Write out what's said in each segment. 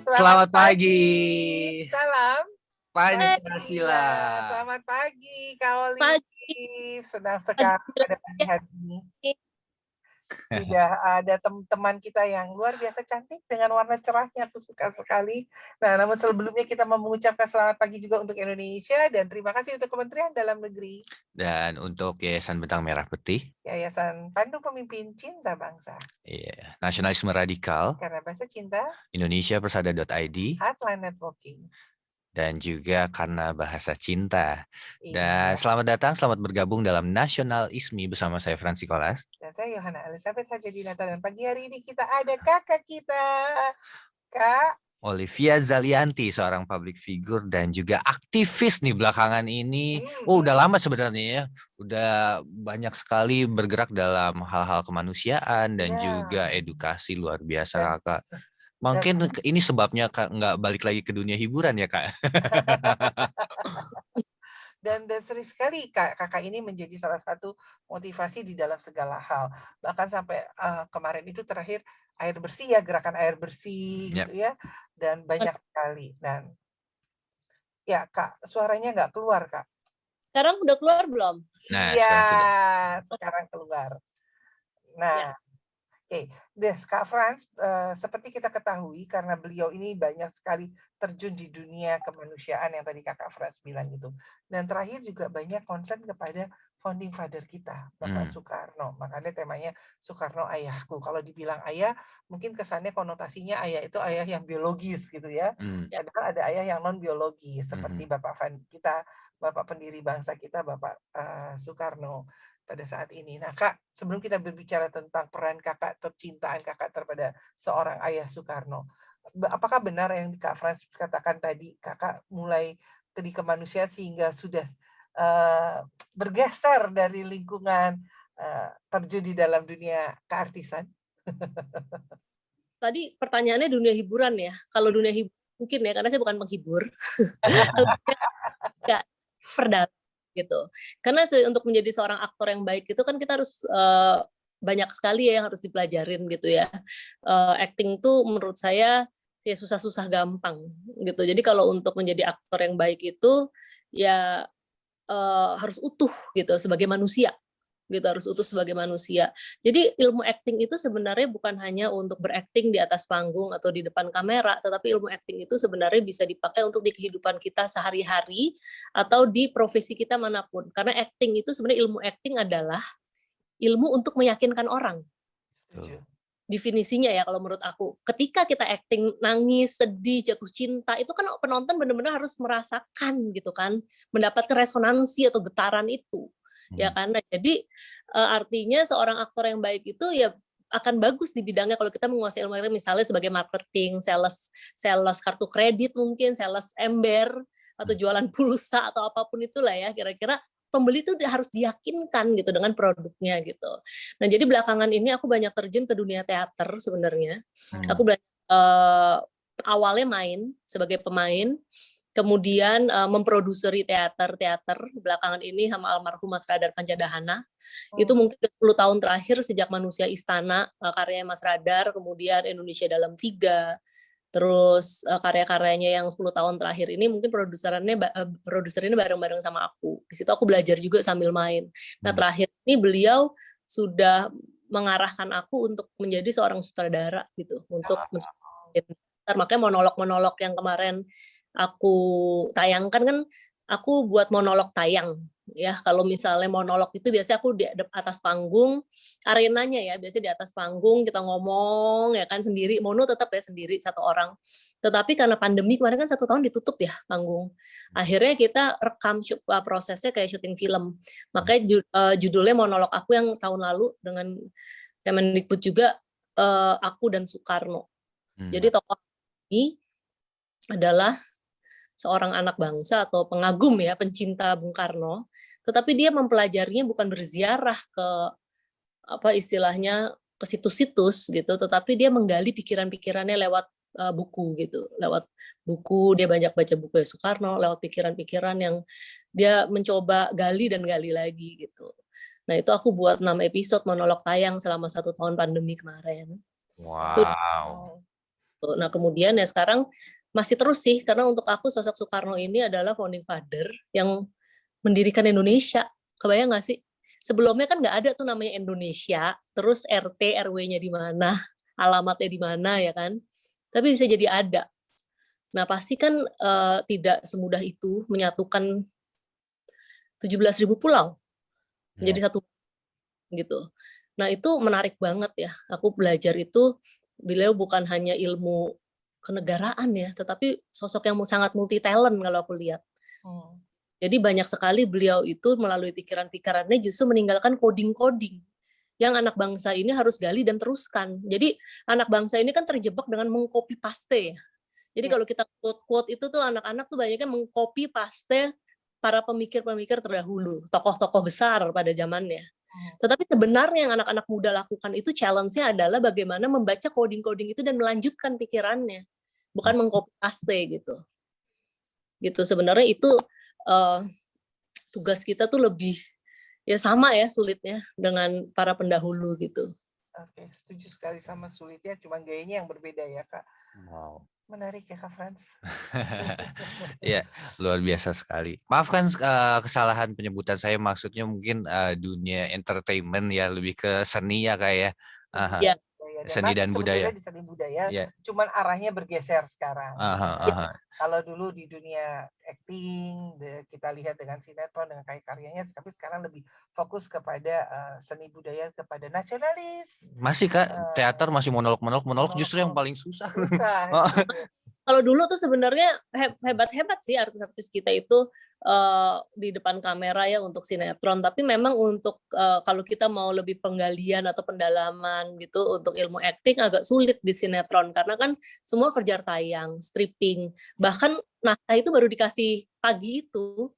Selamat pagi. Salam Pancasila. Selamat pagi, Kak Olive. Pagi. Senang sekali pada pagi hari ini. Sudah ada teman-teman kita yang luar biasa cantik dengan warna cerahnya, aku suka sekali. Nah, namun sebelumnya kita mau mengucapkan selamat pagi juga untuk Indonesia dan terima kasih untuk Kementerian Dalam Negeri. Dan untuk Yayasan Benang Merah Putih. Yayasan Pandu Pemimpin Cinta Bangsa. Iya, Nasionalisme Radikal. Karena Bahasa Cinta. Indonesia Persada.id. Heartland Networking. Dan juga karena bahasa cinta. Iya. Dan selamat datang, selamat bergabung dalam Nasional ISMI bersama saya Fransi Kolas. Dan saya Yohana Elizabeth Hajadinata, dan pagi hari ini kita ada kakak kita, Kak Olivia Zalianti, seorang public figure dan juga aktivis nih belakangan ini. Udah lama sebenarnya ya. Udah banyak sekali bergerak dalam hal-hal kemanusiaan dan juga edukasi luar biasa, Kakak. Mungkin ini sebabnya Kak nggak balik lagi ke dunia hiburan ya, Kak. Dan sering sekali kakak ini menjadi salah satu motivasi di dalam segala hal. Bahkan sampai kemarin itu terakhir air bersih ya, gerakan air bersih gitu ya. Dan banyak sekali. Dan ya Kak, suaranya nggak keluar, Kak. Sekarang udah keluar belum? Nah, iya, sekarang keluar. Nah, Oke, Kak Frans, seperti kita ketahui karena beliau ini banyak sekali terjun di dunia kemanusiaan yang tadi Kakak Frans bilang gitu. Dan terakhir juga banyak concern kepada founding father kita, Bapak Soekarno. Makanya temanya Soekarno ayahku. Kalau dibilang ayah, mungkin kesannya konotasinya ayah itu ayah yang biologis gitu ya. Padahal ada ayah yang non biologis seperti Bapak kita, Bapak pendiri bangsa kita, Bapak Soekarno pada saat ini. Nah, Kak, sebelum kita berbicara tentang peran Kakak, kecintaan Kakak terhadap seorang ayah Soekarno, apakah benar yang Kak Frans katakan tadi, Kakak mulai di kemanusiaan sehingga sudah bergeser dari lingkungan terjun di dalam dunia keartisan? Tadi pertanyaannya dunia hiburan ya. Kalau dunia hiburan mungkin ya, karena saya bukan penghibur. Enggak perdalam gitu. Karena untuk menjadi seorang aktor yang baik itu kan kita harus banyak sekali ya yang harus dipelajarin gitu ya. Acting tuh menurut saya ya susah-susah gampang gitu. Jadi kalau untuk menjadi aktor yang baik itu ya harus utuh gitu sebagai manusia. Gitu, harus utuh sebagai manusia. Jadi ilmu acting itu sebenarnya bukan hanya untuk berakting di atas panggung atau di depan kamera, tetapi ilmu acting itu sebenarnya bisa dipakai untuk di kehidupan kita sehari-hari atau di profesi kita manapun. Karena acting itu sebenarnya ilmu acting adalah ilmu untuk meyakinkan orang. Definisinya ya kalau menurut aku. Ketika kita acting nangis, sedih, jatuh cinta, itu kan penonton benar-benar harus merasakan gitu kan, mendapatkan resonansi atau getaran itu. Ya kan, nah, jadi artinya seorang aktor yang baik itu ya akan bagus di bidangnya kalau kita menguasai ilmu marketing, misalnya sebagai marketing, sales kartu kredit mungkin, sales ember atau jualan pulsa atau apapun itulah ya, kira-kira pembeli itu harus diyakinkan gitu dengan produknya gitu. Nah jadi belakangan ini aku banyak terjun ke dunia teater sebenarnya. Aku awalnya main sebagai pemain. Kemudian memproduseri teater belakangan ini sama almarhum Mas Radar Pancadahana. Itu mungkin 10 tahun terakhir sejak Manusia Istana, karya Mas Radar, kemudian Indonesia Dalam 3, terus karya-karyanya yang 10 tahun terakhir ini mungkin produsernya bareng-bareng sama aku. Di situ aku belajar juga sambil main. Nah terakhir ini beliau sudah mengarahkan aku untuk menjadi seorang sutradara gitu, untuk makanya monolog-monolog yang kemarin aku tayangkan kan aku buat monolog tayang ya. Kalau misalnya monolog itu biasanya aku di atas panggung, arenanya ya, biasanya di atas panggung kita ngomong ya kan sendiri, mono tetap ya sendiri satu orang. Tetapi karena pandemi kemarin kan 1 tahun ditutup ya panggung. Akhirnya kita rekam prosesnya kayak syuting film. Makanya judulnya monolog aku yang tahun lalu dengan Kemendikbud juga, Aku dan Soekarno. Jadi tokoh ini adalah seorang anak bangsa atau pengagum ya, pencinta Bung Karno, tetapi dia mempelajarinya bukan berziarah ke apa istilahnya ke situs-situs gitu, tetapi dia menggali pikiran-pikirannya lewat buku gitu, lewat buku dia banyak baca buku Soekarno, lewat pikiran-pikiran yang dia mencoba gali dan gali lagi gitu. Nah itu aku buat 6 episode monolog tayang selama 1 tahun pandemi kemarin. Wow. Nah, kemudian ya sekarang masih terus sih, karena untuk aku sosok Soekarno ini adalah founding father yang mendirikan Indonesia. Kebayang nggak sih? Sebelumnya kan nggak ada tuh namanya Indonesia, terus RT, RW-nya di mana, alamatnya di mana ya kan. Tapi bisa jadi ada. Nah, pasti kan tidak semudah itu menyatukan 17.000 pulau menjadi satu gitu. Nah, itu menarik banget ya. Aku belajar itu beliau bukan hanya ilmu kenegaraan ya, tetapi sosok yang sangat multi talent kalau aku lihat. Jadi banyak sekali beliau itu melalui pikiran-pikirannya justru meninggalkan coding-coding yang anak bangsa ini harus gali dan teruskan. Jadi anak bangsa ini kan terjebak dengan mengcopy paste ya. Jadi kalau kita quote-quote itu tuh anak-anak tuh banyaknya mengcopy paste para pemikir-pemikir terdahulu, tokoh-tokoh besar pada zamannya. Tetapi sebenarnya yang anak-anak muda lakukan itu challenge-nya adalah bagaimana membaca coding-coding itu dan melanjutkan pikirannya, bukan mengcopy paste gitu. Gitu sebenarnya itu tugas kita tuh lebih ya sama ya sulitnya dengan para pendahulu gitu. Oke, setuju sekali sama sulitnya, cuman gayanya yang berbeda ya Kak. Wow. Menarik ya Kak Frans. Ya, luar biasa sekali. Maafkan kesalahan penyebutan saya, maksudnya mungkin dunia entertainment ya, lebih ke seni ya kayak Ya. seni dan budaya. Di seni budaya, Ya. cuman arahnya bergeser sekarang. Aha. Kalau dulu di dunia acting, kita lihat dengan sinetron, dengan karyanya, tapi sekarang lebih fokus kepada seni budaya, kepada nasionalis. Masih Kak, teater masih monolog justru yang paling susah. Kalau dulu tuh sebenarnya hebat-hebat sih artis-artis kita itu di depan kamera ya untuk sinetron, tapi memang untuk kalau kita mau lebih penggalian atau pendalaman gitu untuk ilmu acting agak sulit di sinetron karena kan semua kerja tayang, stripping, bahkan naskah itu baru dikasih pagi itu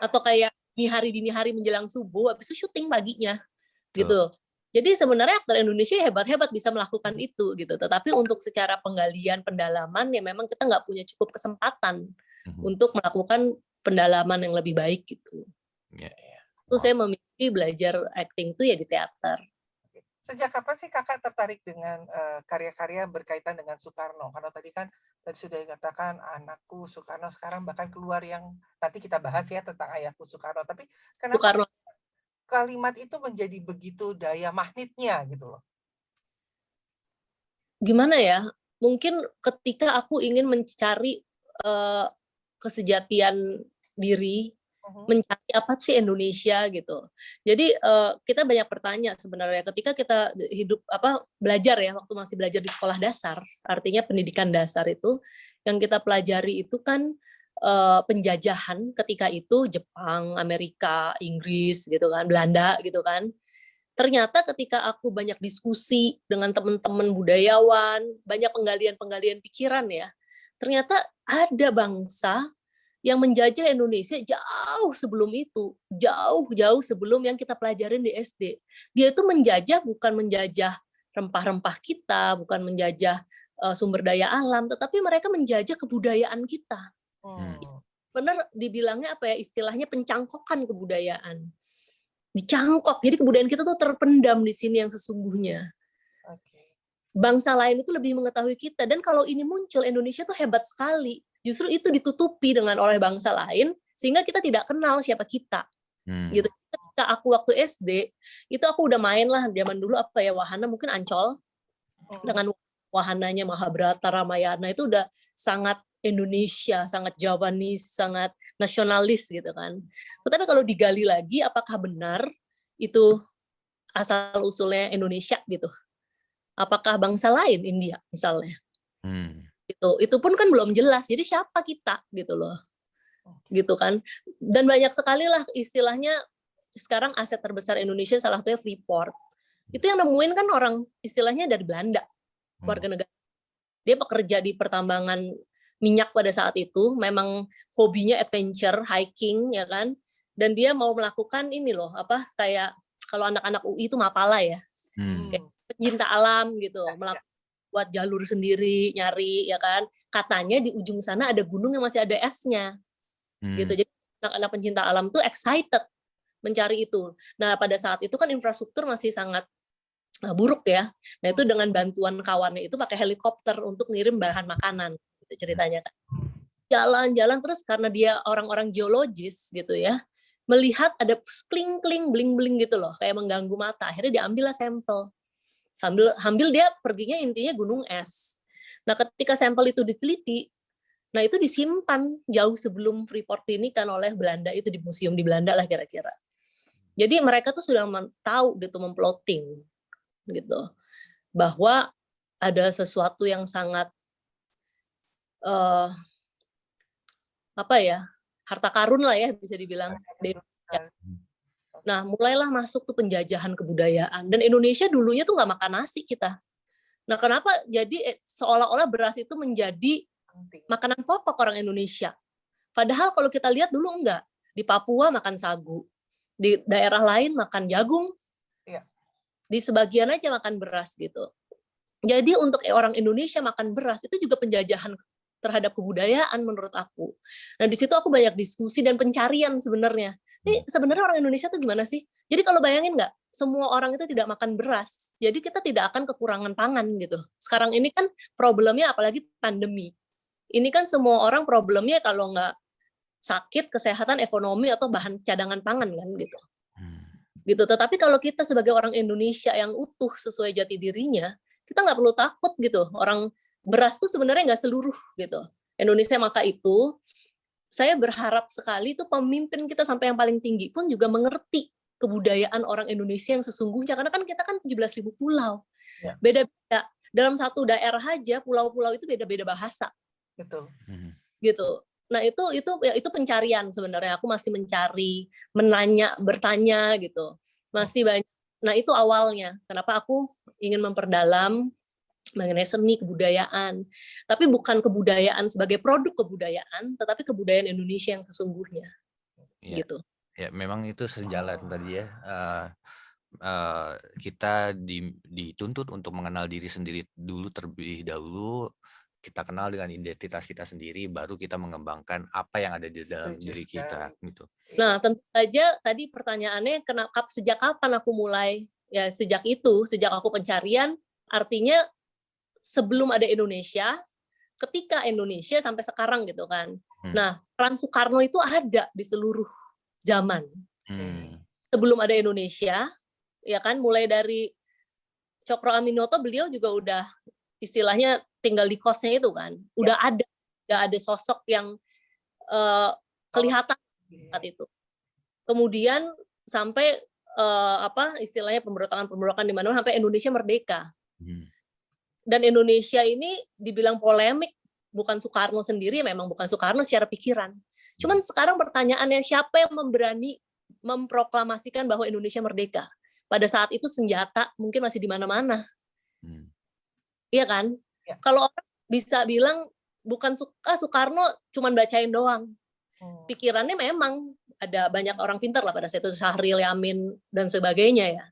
atau kayak dini hari menjelang subuh, habis itu syuting paginya gitu. Jadi sebenarnya aktor Indonesia hebat-hebat bisa melakukan itu gitu. Tetapi untuk secara penggalian, pendalaman ya memang kita nggak punya cukup kesempatan untuk melakukan pendalaman yang lebih baik gitu. Itu saya memilih belajar acting itu ya di teater. Sejak kapan sih Kakak tertarik dengan karya-karya berkaitan dengan Soekarno? Karena tadi kan sudah dikatakan anakku Soekarno, sekarang bahkan keluar yang nanti kita bahas ya tentang ayahku Soekarno. Tapi kenapa Soekarno kalimat itu menjadi begitu daya magnetnya gitu loh? Gimana ya? Mungkin ketika aku ingin mencari kesejatian diri, mencari apa sih Indonesia gitu. Jadi kita banyak bertanya sebenarnya ketika kita hidup belajar ya waktu masih belajar di sekolah dasar, artinya pendidikan dasar itu yang kita pelajari itu kan penjajahan ketika itu Jepang, Amerika, Inggris gitu kan, Belanda gitu kan. Ternyata ketika aku banyak diskusi dengan teman-teman budayawan, banyak penggalian-penggalian pikiran ya, ternyata ada bangsa yang menjajah Indonesia jauh sebelum itu, jauh sebelum yang kita pelajarin di SD. Dia itu menjajah bukan menjajah rempah-rempah kita, bukan menjajah sumber daya alam, tetapi mereka menjajah kebudayaan kita. Benar dibilangnya apa ya istilahnya pencangkokan kebudayaan. Dicangkok, jadi kebudayaan kita tuh terpendam di sini yang sesungguhnya. Bangsa lain itu lebih mengetahui kita, dan kalau ini muncul Indonesia tuh hebat sekali. Justru itu ditutupi oleh bangsa lain sehingga kita tidak kenal siapa kita. Gitu. Ketika aku waktu SD itu aku udah main lah zaman dulu wahana mungkin Ancol dengan wahananya Mahabharata, Ramayana itu udah sangat Indonesia, sangat Javanis, sangat nasionalis gitu kan. Tetapi kalau digali lagi apakah benar itu asal usulnya Indonesia gitu? Apakah bangsa lain India misalnya? Itu pun kan belum jelas. Jadi siapa kita gitu loh. Gitu kan. Dan banyak sekali lah istilahnya sekarang aset terbesar Indonesia salah satunya Freeport. Itu yang nemuin kan orang istilahnya dari Belanda, warga negara. Dia pekerja di pertambangan minyak pada saat itu, memang hobinya adventure, hiking ya kan. Dan dia mau melakukan ini loh, kayak kalau anak-anak UI itu Mapala ya. Kayak pencinta alam gitu, buat jalur sendiri, nyari ya kan. Katanya di ujung sana ada gunung yang masih ada esnya. Gitu. Jadi anak-anak pencinta alam tuh excited mencari itu. Nah, pada saat itu kan infrastruktur masih sangat buruk ya. Nah itu dengan bantuan kawannya itu pakai helikopter untuk ngirim bahan makanan, gitu ceritanya kan. Jalan-jalan terus karena dia orang-orang geologis gitu ya, melihat ada kling-kling, bling-bling gitu loh, kayak mengganggu mata. Akhirnya diambil lah sampel. Sambil dia perginya intinya gunung es. Nah ketika sampel itu diteliti, nah itu disimpan jauh sebelum Freeport ini kan oleh Belanda, itu di museum di Belanda lah kira-kira. Jadi mereka tuh sudah tahu gitu, memploting gitu, bahwa ada sesuatu yang sangat apa ya, harta karun lah ya bisa dibilang. Nah mulailah masuk tuh penjajahan kebudayaan, dan Indonesia dulunya tuh nggak makan nasi kita. Nah kenapa jadi seolah-olah beras itu menjadi makanan pokok orang Indonesia? Padahal kalau kita lihat dulu enggak. Di Papua makan sagu, di daerah lain makan jagung, di sebagian aja makan beras gitu. Jadi untuk orang Indonesia makan beras itu juga penjajahan terhadap kebudayaan menurut aku. Nah di situ aku banyak diskusi dan pencarian sebenarnya. Ini sebenarnya orang Indonesia tuh gimana sih? Jadi kalau bayangin nggak, semua orang itu tidak makan beras, jadi kita tidak akan kekurangan pangan gitu. Sekarang ini kan problemnya apalagi pandemi. Ini kan semua orang problemnya kalau nggak sakit, kesehatan, ekonomi, atau bahan cadangan pangan kan gitu. Gitu. Tetapi kalau kita sebagai orang Indonesia yang utuh sesuai jati dirinya, kita nggak perlu takut gitu. Orang beras tuh sebenarnya nggak seluruh gitu. Indonesia maka itu saya berharap sekali itu pemimpin kita sampai yang paling tinggi pun juga mengerti kebudayaan orang Indonesia yang sesungguhnya, karena kan kita kan 17.000 pulau. Beda-beda. Dalam satu daerah aja pulau-pulau itu beda-beda bahasa. Betul. Gitu. Nah, itu pencarian sebenarnya. Aku masih mencari, bertanya gitu. Masih banyak. Nah, itu awalnya. Kenapa aku ingin memperdalam mengenai seni kebudayaan. Tapi bukan kebudayaan sebagai produk kebudayaan, tetapi kebudayaan Indonesia yang sesungguhnya. Gitu. Ya, memang itu sejalan tadi ya. Kita dituntut untuk mengenal diri sendiri dulu terlebih dahulu. Kita kenal dengan identitas kita sendiri, baru kita mengembangkan apa yang ada di dalam diri kita gitu. Nah, tentu saja tadi pertanyaannya sejak kapan aku mulai? Ya sejak aku pencarian, artinya sebelum ada Indonesia, ketika Indonesia sampai sekarang gitu kan. Nah, peran Soekarno itu ada di seluruh zaman. Sebelum ada Indonesia, ya kan, mulai dari Cokro Aminoto, beliau juga udah istilahnya tinggal di kosnya itu kan, udah ada sosok yang kelihatan saat itu. Kemudian sampai istilahnya pemberontakan di mana-mana sampai Indonesia merdeka. Dan Indonesia ini dibilang polemik, bukan Soekarno sendiri, memang bukan Soekarno secara pikiran. Cuman sekarang pertanyaannya, siapa yang berani memproklamasikan bahwa Indonesia merdeka? Pada saat itu senjata mungkin masih di mana-mana. Iya kan? Kalau orang bisa bilang bukan Soekarno cuman bacain doang. Pikirannya memang ada banyak orang pintar lah pada saat itu, Syahril Yamin dan sebagainya ya.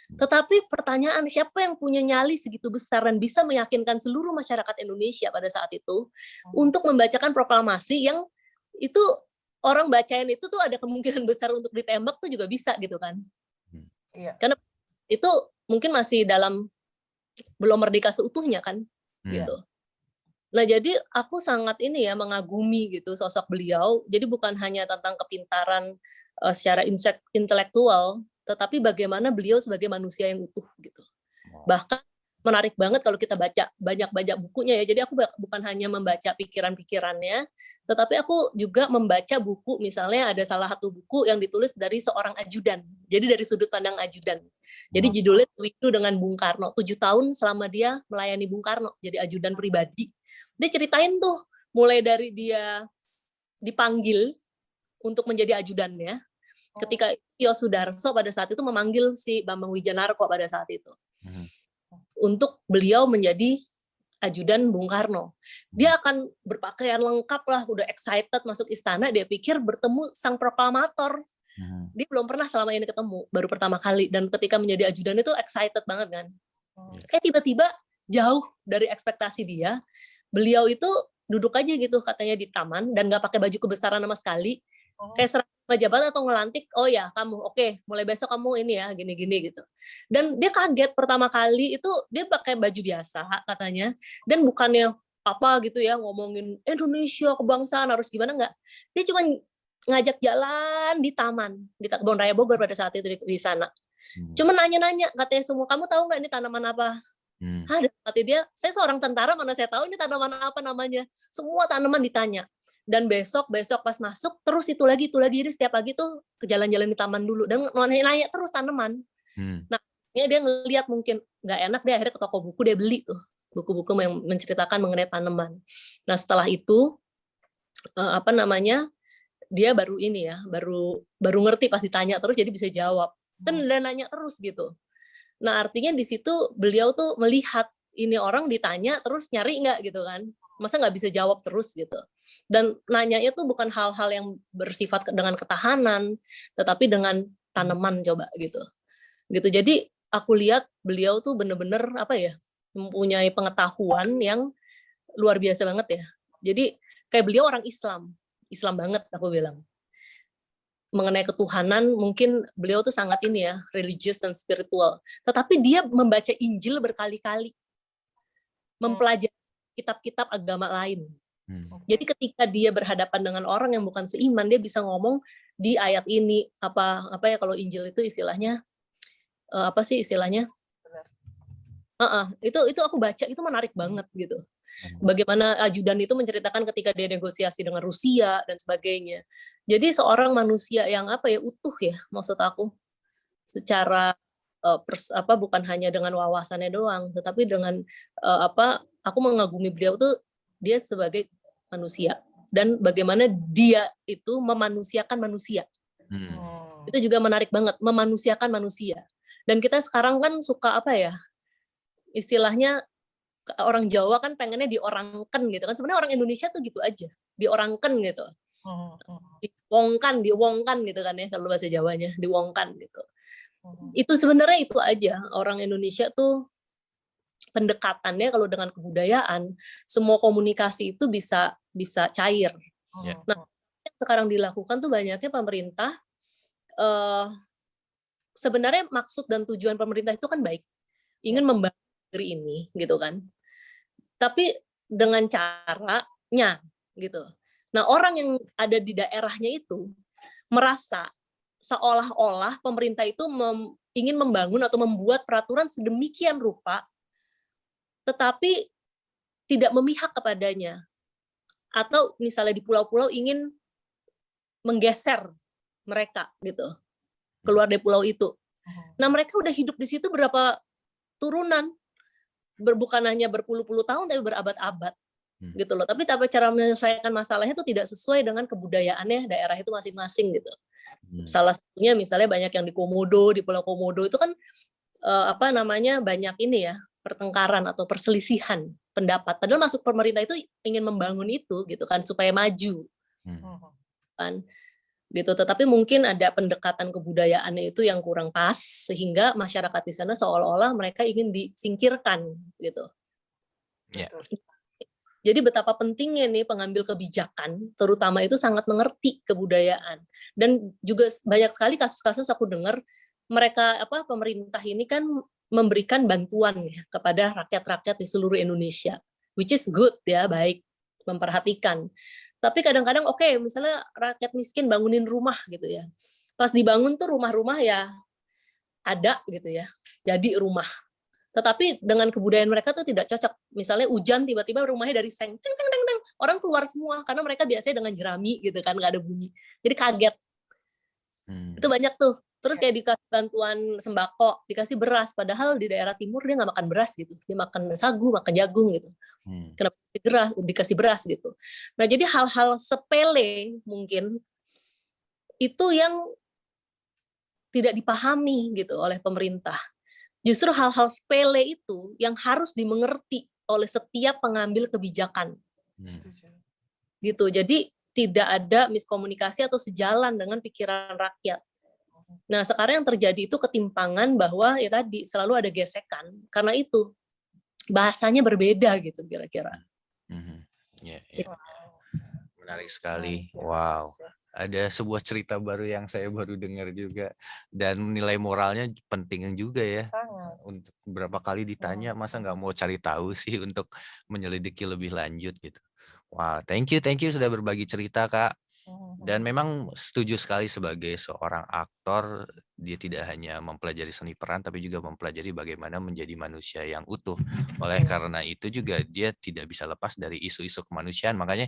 Tetapi pertanyaan, siapa yang punya nyali segitu besar dan bisa meyakinkan seluruh masyarakat Indonesia pada saat itu untuk membacakan proklamasi yang itu orang bacain itu tuh ada kemungkinan besar untuk ditembak tuh juga bisa gitu kan. Karena itu mungkin masih belum merdeka seutuhnya kan gitu. Nah, jadi aku sangat mengagumi gitu sosok beliau. Jadi bukan hanya tentang kepintaran secara intelektual, tetapi bagaimana beliau sebagai manusia yang utuh gitu. Bahkan menarik banget kalau kita banyak baca bukunya ya. Jadi aku bukan hanya membaca pikiran-pikirannya, tetapi aku juga membaca buku, misalnya ada salah satu buku yang ditulis dari seorang ajudan. Jadi dari sudut pandang ajudan. Jadi judulnya Widu dengan Bung Karno. 7 tahun selama dia melayani Bung Karno jadi ajudan pribadi. Dia ceritain tuh mulai dari dia dipanggil untuk menjadi ajudannya. Ketika Tio Sudarso pada saat itu memanggil si Bambang Wijanarko pada saat itu. Untuk beliau menjadi ajudan Bung Karno. Dia akan berpakaian lengkap lah, udah excited masuk istana, dia pikir bertemu sang proklamator. Dia belum pernah selama ini ketemu, baru pertama kali. Dan ketika menjadi ajudan itu excited banget kan. Tiba-tiba jauh dari ekspektasi dia, beliau itu duduk aja gitu katanya di taman dan nggak pakai baju kebesaran sama sekali. Kayak pejabat atau ngelantik, oh ya kamu, oke, mulai besok kamu ini ya, gini-gini gitu. Dan dia kaget pertama kali itu dia pakai baju biasa katanya, dan bukannya apa gitu ya ngomongin Indonesia kebangsaan harus gimana, enggak. Dia cuma ngajak jalan di taman, di Kebun Raya Bogor pada saat itu di sana. Cuma nanya-nanya, katanya semua, kamu tahu nggak ini tanaman apa? Ada kata dia, saya seorang tentara mana saya tahu ini tanaman apa namanya. Semua tanaman ditanya. Dan besok pas masuk terus itu lagi. Jadi setiap pagi tuh ke jalan-jalan di taman dulu dan nanya terus tanaman. Nah, dia ngelihat mungkin nggak enak, dia akhirnya ke toko buku, dia beli tuh buku-buku yang menceritakan mengenai tanaman. Nah, setelah itu apa namanya? Dia baru ini ya, baru ngerti pas ditanya terus jadi bisa jawab. Dan nanya terus gitu. Nah, artinya di situ beliau tuh melihat ini orang ditanya terus nyari nggak gitu kan. Masa nggak bisa jawab terus gitu. Dan nanyanya tuh bukan hal-hal yang bersifat dengan ketahanan, tetapi dengan tanaman coba gitu. Jadi aku lihat beliau tuh bener-bener apa ya, mempunyai pengetahuan yang luar biasa banget ya. Jadi kayak beliau orang Islam banget aku bilang. Mengenai ketuhanan mungkin beliau tuh sangat ini ya, religious dan spiritual. Tetapi dia membaca Injil berkali-kali, mempelajari kitab-kitab agama lain. Jadi ketika dia berhadapan dengan orang yang bukan seiman, dia bisa ngomong di ayat ini apa ya, kalau Injil itu istilahnya apa sih istilahnya? Itu aku baca itu menarik banget gitu. Bagaimana ajudan itu menceritakan ketika dia negosiasi dengan Rusia dan sebagainya. Jadi seorang manusia yang apa ya, utuh ya maksud aku, secara bukan hanya dengan wawasannya doang, tetapi dengan aku mengagumi beliau tuh dia sebagai manusia dan bagaimana dia itu memanusiakan manusia. Itu juga menarik banget, memanusiakan manusia. Dan kita sekarang kan suka apa ya, istilahnya orang Jawa kan pengennya diorangkan gitu kan. Sebenarnya orang Indonesia tuh gitu aja, diorangkan gitu. Diwongkan gitu kan ya kalau bahasa Jawanya, diwongkan gitu. Itu sebenarnya itu aja. Orang Indonesia tuh pendekatannya kalau dengan kebudayaan, semua komunikasi itu bisa cair. Nah, yang sekarang dilakukan tuh banyaknya pemerintah sebenarnya maksud dan tujuan pemerintah itu kan baik. Ingin membangun negeri ini gitu kan. Tapi dengan caranya gitu. Nah, orang yang ada di daerahnya itu merasa seolah-olah pemerintah itu ingin membangun atau membuat peraturan sedemikian rupa, tetapi tidak memihak kepadanya. Atau misalnya di pulau-pulau ingin menggeser mereka gitu, keluar dari pulau itu. Nah, mereka udah hidup di situ berapa turunan, bukan hanya berpuluh-puluh tahun tapi berabad-abad gitu loh. Tapi cara menyelesaikan masalahnya itu tidak sesuai dengan kebudayaannya daerah itu masing-masing gitu. Salah satunya misalnya banyak yang di Komodo, di Pulau Komodo itu kan banyak ini ya, pertengkaran atau perselisihan pendapat. Padahal masuk pemerintah itu ingin membangun itu gitu kan supaya maju. Kan gitu, tetapi mungkin ada pendekatan kebudayaannya itu yang kurang pas sehingga masyarakat di sana seolah-olah mereka ingin disingkirkan gitu. Jadi betapa pentingnya nih pengambil kebijakan, terutama itu sangat mengerti kebudayaan. Dan juga banyak sekali kasus-kasus aku dengar mereka pemerintah ini kan memberikan bantuan ya kepada rakyat-rakyat di seluruh Indonesia, which is good ya, baik, memperhatikan. Tapi kadang-kadang misalnya rakyat miskin bangunin rumah gitu ya. Pas dibangun tuh rumah-rumah ya ada gitu ya, jadi rumah. Tetapi dengan kebudayaan mereka tuh tidak cocok. Misalnya hujan tiba-tiba rumahnya dari seng, teng teng teng teng, orang keluar semua karena mereka biasanya dengan jerami gitu kan, nggak ada bunyi. Jadi kaget. Itu banyak tuh. Terus kayak dikasih bantuan sembako, dikasih beras, padahal di daerah timur dia nggak makan beras gitu, dia makan sagu, makan jagung gitu. Kenapa dikasih beras gitu? Nah, jadi hal-hal sepele mungkin itu yang tidak dipahami gitu oleh pemerintah. Justru hal-hal sepele itu yang harus dimengerti oleh setiap pengambil kebijakan. Gitu. Jadi tidak ada miskomunikasi atau sejalan dengan pikiran rakyat. Nah, sekarang yang terjadi itu ketimpangan bahwa ya tadi selalu ada gesekan karena itu bahasanya berbeda gitu kira-kira. Menarik sekali. Wow. ada sebuah cerita baru yang saya baru dengar juga, dan nilai moralnya penting juga ya. Sangat. Untuk beberapa kali ditanya, masa nggak mau cari tahu sih untuk menyelidiki lebih lanjut gitu. Wah, thank you sudah berbagi cerita, Kak. Dan memang setuju sekali sebagai seorang aktor, dia tidak hanya mempelajari seni peran, tapi juga mempelajari bagaimana menjadi manusia yang utuh. Oleh karena itu juga dia tidak bisa lepas dari isu-isu kemanusiaan. Makanya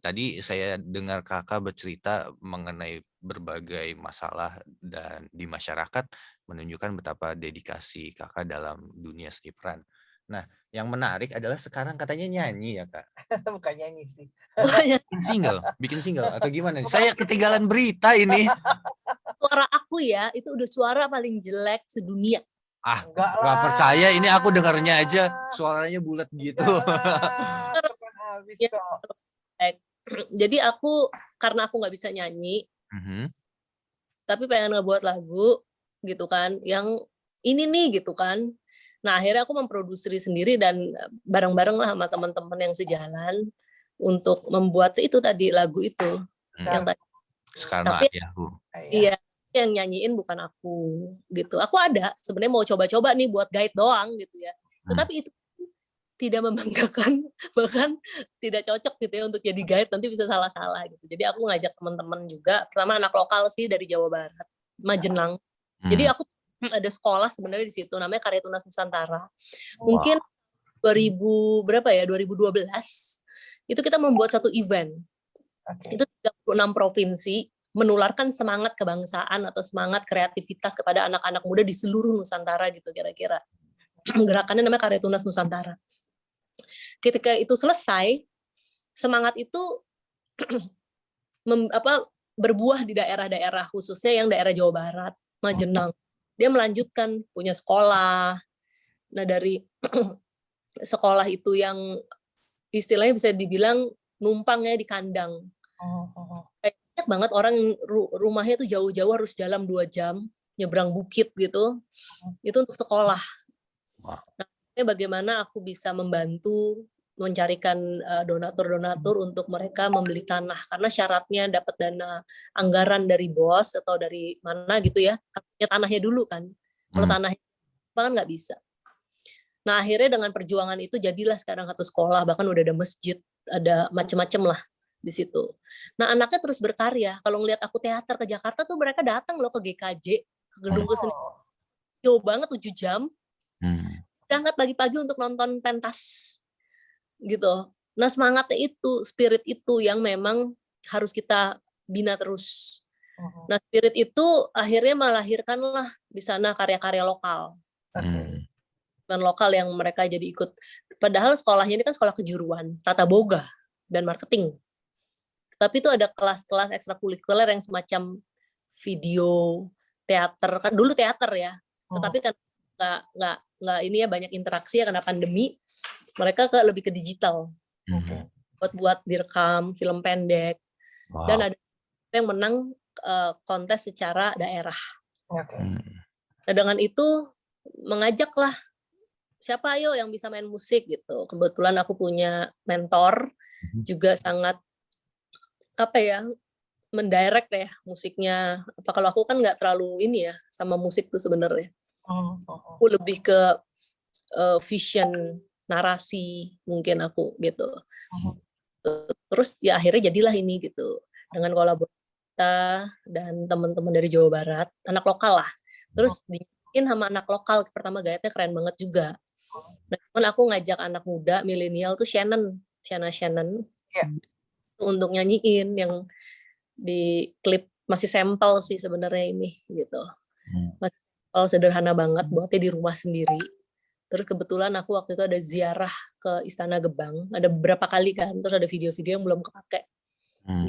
tadi saya dengar Kakak bercerita mengenai berbagai masalah dan di masyarakat, menunjukkan betapa dedikasi Kakak dalam dunia seni peran. Nah, yang menarik adalah sekarang katanya nyanyi ya, Kak? Bukan nyanyi sih. Bikin single atau gimana nih? Saya ketinggalan berita ini. Suara aku ya, itu udah suara paling jelek sedunia. Enggak Nggak lah. percaya, ini aku dengarnya aja suaranya bulat gitu. Teman habis Ya, kok. Jadi karena aku nggak bisa nyanyi, Mhm. tapi pengen ngebuat lagu gitu kan, yang ini nih gitu kan. Nah akhirnya aku memproduksi sendiri dan bareng-bareng lah sama teman-teman yang sejalan untuk membuat itu tadi lagu itu. Yang tadi. Soekarno Tapi Ayahku. iya, yang nyanyiin bukan aku gitu. Aku ada sebenarnya mau coba-coba nih buat guide doang gitu ya. Tetapi itu tidak membanggakan, bahkan tidak cocok gitu ya untuk jadi guide, nanti bisa salah-salah gitu. Jadi aku ngajak teman-teman juga, pertama anak lokal sih dari Jawa Barat, Majenang. Jadi aku ada sekolah sebenarnya di situ namanya Karya Tunas Nusantara. Mungkin 2012 itu kita membuat satu event. Itu 36 provinsi menularkan semangat kebangsaan atau semangat kreativitas kepada anak-anak muda di seluruh Nusantara gitu kira-kira. Gerakannya namanya Karya Tunas Nusantara. Ketika itu selesai, semangat itu berbuah di daerah-daerah, khususnya yang daerah Jawa Barat, Majenang. Dia melanjutkan punya sekolah. Nah dari sekolah itu yang istilahnya bisa dibilang numpangnya di kandang. Banyak banget orang yang rumahnya tuh jauh-jauh harus jalan 2 jam, nyebrang bukit gitu. Itu untuk sekolah. Nah, bagaimana aku bisa membantu mencarikan donatur-donatur untuk mereka membeli tanah, karena syaratnya dapat dana anggaran dari bos atau dari mana gitu ya, tanahnya dulu kan. Kalau tanahnya kan nggak bisa. Nah akhirnya dengan perjuangan itu jadilah sekarang satu sekolah, bahkan udah ada masjid, ada macam-macam lah di situ. Nah anaknya terus berkarya. Kalau ngelihat aku teater ke Jakarta tuh mereka datang loh ke GKJ, ke gedung kesenian, jauh banget 7 jam. Berangkat pagi-pagi untuk nonton pentas gitu. Nah semangatnya itu, spirit itu yang memang harus kita bina terus. Nah spirit itu akhirnya melahirkanlah di sana karya-karya lokal. Lokal yang mereka jadi ikut. Padahal sekolahnya ini kan sekolah kejuruan, tata boga dan marketing. Tapi itu ada kelas-kelas ekstrakurikuler yang semacam video, teater, kan dulu teater ya. Tetapi kan nggak ini ya, banyak interaksi ya karena pandemi. Mereka lebih ke digital. Buat direkam film pendek. Dan ada yang menang kontes secara daerah. Nah dengan itu mengajaklah siapa ayo yang bisa main musik gitu. Kebetulan aku punya mentor juga sangat mendirect ya musiknya. Kalau aku kan nggak terlalu ini ya sama musik tuh sebenarnya. Aku lebih ke vision, narasi mungkin aku gitu. Terus ya akhirnya jadilah ini gitu dengan kolaborasi kita dan teman-teman dari Jawa Barat, anak lokal lah. Terus dibikin sama anak lokal, pertama gayanya keren banget juga. Nah, aku ngajak anak muda milenial tuh Shannon untuk nyanyiin yang di klip masih sampel sih sebenarnya ini gitu. Masih sampel sederhana banget, buatnya di rumah sendiri. Terus kebetulan aku waktu itu ada ziarah ke Istana Gebang, ada beberapa kali kan, terus ada video-video yang belum kepake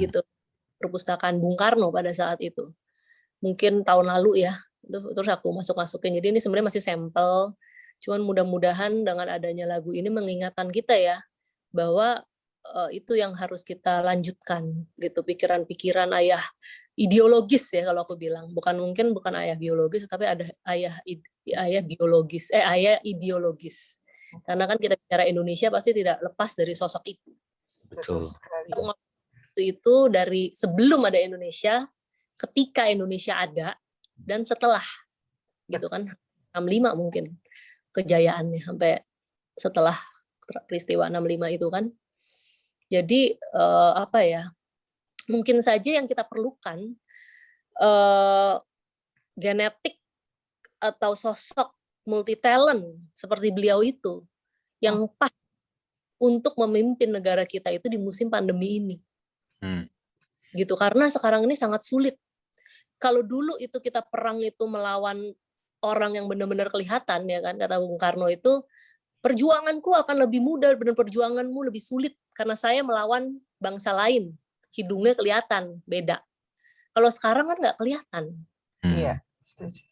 gitu. Perpustakaan Bung Karno pada saat itu. Mungkin tahun lalu ya. Terus aku masukin. Jadi ini sebenarnya masih sampel. Cuman mudah-mudahan dengan adanya lagu ini mengingatkan kita ya bahwa itu yang harus kita lanjutkan gitu, pikiran-pikiran ayah ideologis ya kalau aku bilang. Bukan ayah biologis, tapi ada ayah biologis, ayah ideologis. Karena kan kita bicara Indonesia pasti tidak lepas dari sosok itu. Betul sekali. itu dari sebelum ada Indonesia, ketika Indonesia ada, dan setelah, gitu kan, 65 mungkin kejayaannya sampai setelah peristiwa 65 itu kan. Jadi apa ya? Mungkin saja yang kita perlukan genetik atau sosok multi talent seperti beliau itu yang pas untuk memimpin negara kita itu di musim pandemi ini. Gitu, karena sekarang ini sangat sulit. Kalau dulu itu kita perang itu melawan orang yang benar-benar kelihatan, ya kan, kata Bung Karno itu, perjuanganku akan lebih mudah, benar perjuanganmu lebih sulit karena saya melawan bangsa lain, hidungnya kelihatan, beda. Kalau sekarang kan nggak kelihatan. Iya, setuju.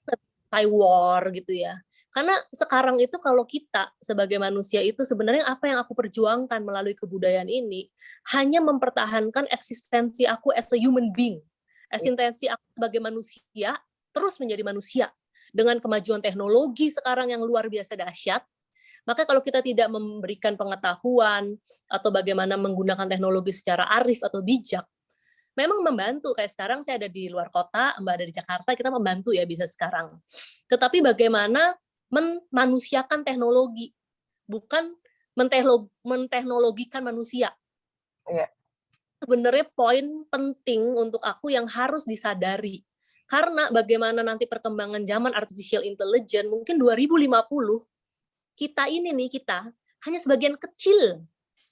Thai war gitu ya. Karena sekarang itu kalau kita sebagai manusia itu sebenarnya apa yang aku perjuangkan melalui kebudayaan ini hanya mempertahankan eksistensi aku as a human being. Eksistensi aku sebagai manusia terus menjadi manusia. Dengan kemajuan teknologi sekarang yang luar biasa dahsyat, maka kalau kita tidak memberikan pengetahuan atau bagaimana menggunakan teknologi secara arif atau bijak, memang membantu. Kayak sekarang saya ada di luar kota, Mbak ada di Jakarta, kita membantu ya bisa sekarang. Tetapi bagaimana memanusiakan teknologi, bukan menteknologikan manusia. Iya. Sebenarnya poin penting untuk aku yang harus disadari. Karena bagaimana nanti perkembangan zaman artificial intelligence, mungkin 2050, kita hanya sebagian kecil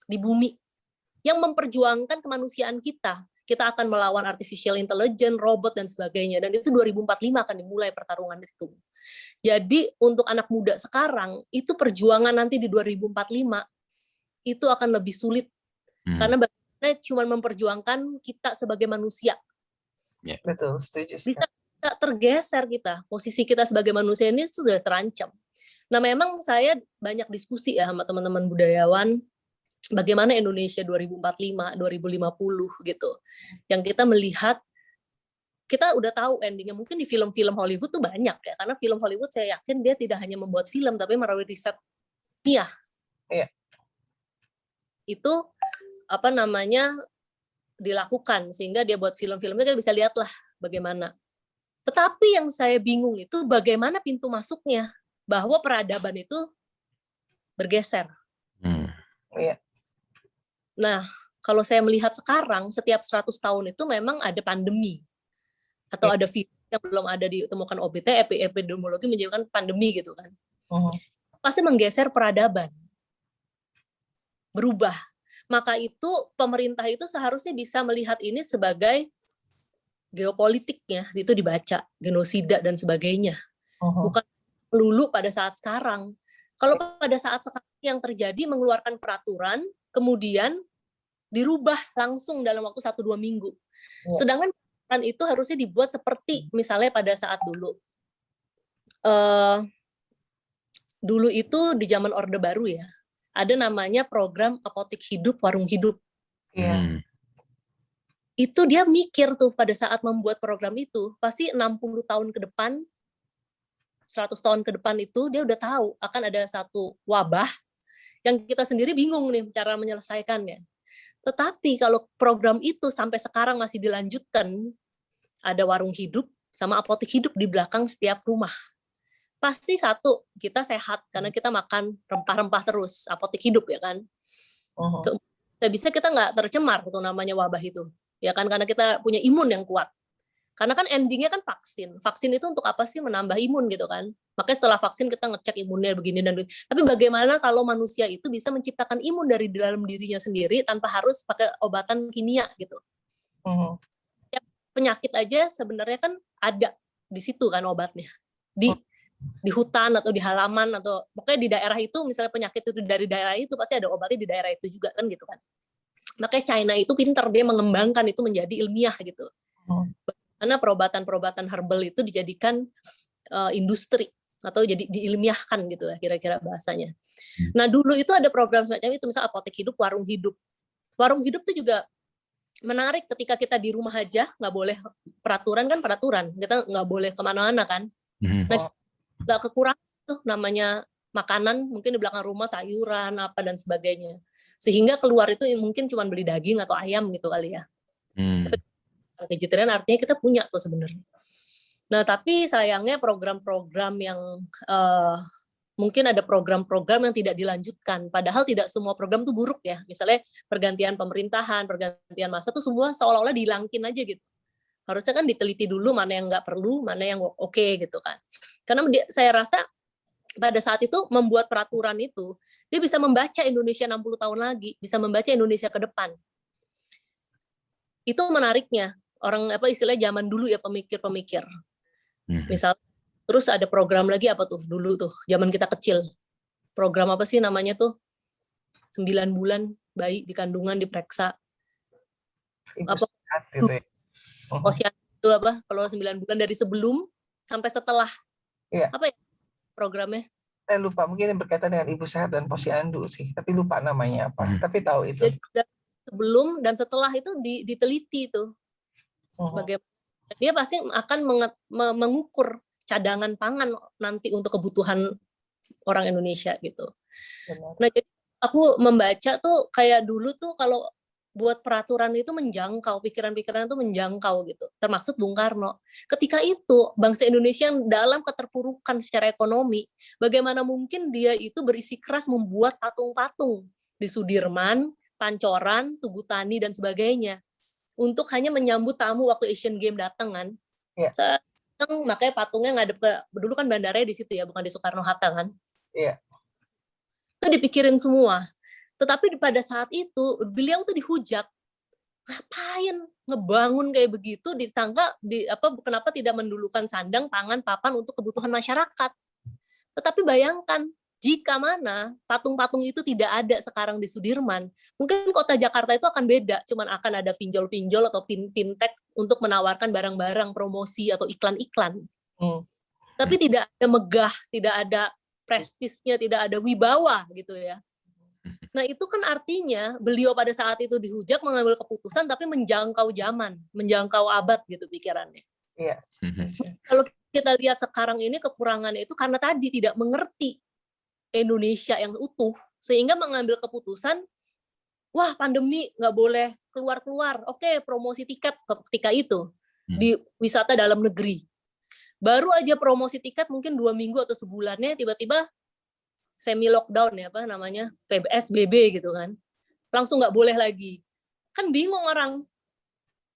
di bumi yang memperjuangkan kemanusiaan kita. Kita akan melawan artificial intelligence, robot, dan sebagainya. Dan itu 2045 akan dimulai pertarungan itu. Jadi untuk anak muda sekarang, itu perjuangan nanti di 2045, itu akan lebih sulit. Karena bagaimana cuma memperjuangkan kita sebagai manusia. Betul, setuju. Bisa tergeser kita. Posisi kita sebagai manusia ini sudah terancam. Nah memang saya banyak diskusi ya sama teman-teman budayawan, bagaimana Indonesia 2045, 2050 gitu. Yang kita melihat, kita udah tahu endingnya, mungkin di film-film Hollywood tuh banyak ya, karena film Hollywood saya yakin dia tidak hanya membuat film, tapi melalui riset ilmiah. Iya. Itu dilakukan, sehingga dia buat film-filmnya, kita bisa lihatlah bagaimana. Tetapi yang saya bingung itu bagaimana pintu masuknya, bahwa peradaban itu bergeser. Iya. Nah, kalau saya melihat sekarang, setiap 100 tahun itu memang ada pandemi. Atau ada virus yang belum ada ditemukan obat, epidemiologi menyebutkan pandemi gitu kan. Pasti menggeser peradaban. Berubah. Maka itu pemerintah itu seharusnya bisa melihat ini sebagai geopolitiknya, itu dibaca, genosida dan sebagainya. Bukan melulu pada saat sekarang. Kalau pada saat sekarang yang terjadi mengeluarkan peraturan, kemudian dirubah langsung dalam waktu 1-2 minggu. Sedangkan peraturan itu harusnya dibuat seperti misalnya pada saat dulu. Dulu itu di zaman Orde Baru ya, ada namanya program apotik hidup, warung hidup. Itu dia mikir tuh pada saat membuat program itu, pasti 60 tahun ke depan, 100 tahun ke depan itu dia udah tahu akan ada satu wabah yang kita sendiri bingung nih cara menyelesaikannya. Tetapi kalau program itu sampai sekarang masih dilanjutkan, ada warung hidup sama apotek hidup di belakang setiap rumah. Pasti satu, kita sehat karena kita makan rempah-rempah terus, apotek hidup ya kan. Bisa kita nggak tercemar tuh namanya wabah itu. Ya kan, karena kita punya imun yang kuat. Karena kan endingnya kan vaksin. Vaksin itu untuk apa sih? Menambah imun gitu kan. Makanya setelah vaksin kita ngecek imunnya begini dan begini. Tapi bagaimana kalau manusia itu bisa menciptakan imun dari dalam dirinya sendiri tanpa harus pakai obatan kimia gitu. Ya, penyakit aja sebenarnya kan ada di situ kan obatnya. Di hutan atau di halaman atau pokoknya di daerah itu, misalnya penyakit itu dari daerah itu pasti ada obatnya di daerah itu juga kan gitu kan. Makanya China itu pintar, dia mengembangkan itu menjadi ilmiah gitu. Karena perobatan-perobatan herbal itu dijadikan industri atau jadi diilmiahkan gitu lah kira-kira bahasanya. Nah dulu itu ada program semacam itu, misal apotek hidup, warung hidup. Warung hidup itu juga menarik ketika kita di rumah aja, nggak boleh peraturan, kita nggak boleh kemana-mana kan. Nah nggak kekurangan tuh namanya makanan, mungkin di belakang rumah sayuran apa dan sebagainya. Sehingga keluar itu mungkin cuma beli daging atau ayam gitu kali ya. Hmm. Vegetarian artinya kita punya tuh sebenarnya. Nah, tapi sayangnya program-program yang mungkin ada program-program yang tidak dilanjutkan. Padahal tidak semua program tuh buruk ya. Misalnya pergantian pemerintahan, pergantian masa tuh semua seolah-olah dihilangin aja gitu. Harusnya kan diteliti dulu mana yang nggak perlu, mana yang oke gitu kan. Karena saya rasa pada saat itu membuat peraturan itu, dia bisa membaca Indonesia 60 tahun lagi, bisa membaca Indonesia ke depan. Itu menariknya. Orang istilahnya zaman dulu ya, pemikir-pemikir. Misal terus ada program lagi apa tuh dulu tuh zaman kita kecil, program apa sih namanya tuh, 9 bulan bayi di kandungan diperiksa apa gitu ya. Posyandu itu apa kalau 9 bulan dari sebelum sampai setelah apa ya programnya, saya lupa, mungkin yang berkaitan dengan Ibu Sehat dan Posyandu sih, tapi lupa namanya apa, tapi tahu itu. Jadi, sebelum dan setelah itu diteliti tuh bagaimana dia pasti akan mengukur cadangan pangan nanti untuk kebutuhan orang Indonesia gitu. Benar. Nah, jadi aku membaca tuh kayak dulu tuh kalau buat peraturan itu menjangkau, pikiran-pikiran itu menjangkau gitu. Termasuk Bung Karno. Ketika itu bangsa Indonesia yang dalam keterpurukan secara ekonomi, bagaimana mungkin dia itu bersikeras membuat patung-patung di Sudirman, Pancoran, Tugu Tani dan sebagainya. Untuk hanya menyambut tamu waktu Asian Games datang kan. Makanya patungnya ngadep ke, dulu kan bandaranya di situ ya, bukan di Soekarno-Hatta kan. Iya. Itu dipikirin semua. Tetapi pada saat itu beliau tuh dihujat. Ngapain ngebangun kayak begitu, disangka kenapa tidak mendulukan sandang, pangan, papan untuk kebutuhan masyarakat. Tetapi bayangkan jika mana patung-patung itu tidak ada sekarang di Sudirman, mungkin kota Jakarta itu akan beda, cuman akan ada pinjol-pinjol atau fintech untuk menawarkan barang-barang promosi atau iklan-iklan. Tapi tidak ada megah, tidak ada prestisnya, tidak ada wibawa gitu ya. Nah itu kan artinya beliau pada saat itu dihujat mengambil keputusan tapi menjangkau zaman, menjangkau abad gitu pikirannya. Iya. Kalau kita lihat sekarang ini kekurangannya itu karena tadi tidak mengerti Indonesia yang utuh, sehingga mengambil keputusan, wah pandemi nggak boleh keluar-keluar, oke promosi tiket ketika itu di wisata dalam negeri. Baru aja promosi tiket mungkin 2 minggu atau sebulannya tiba-tiba semi lockdown ya apa namanya PSBB gitu kan, langsung nggak boleh lagi. Kan bingung orang.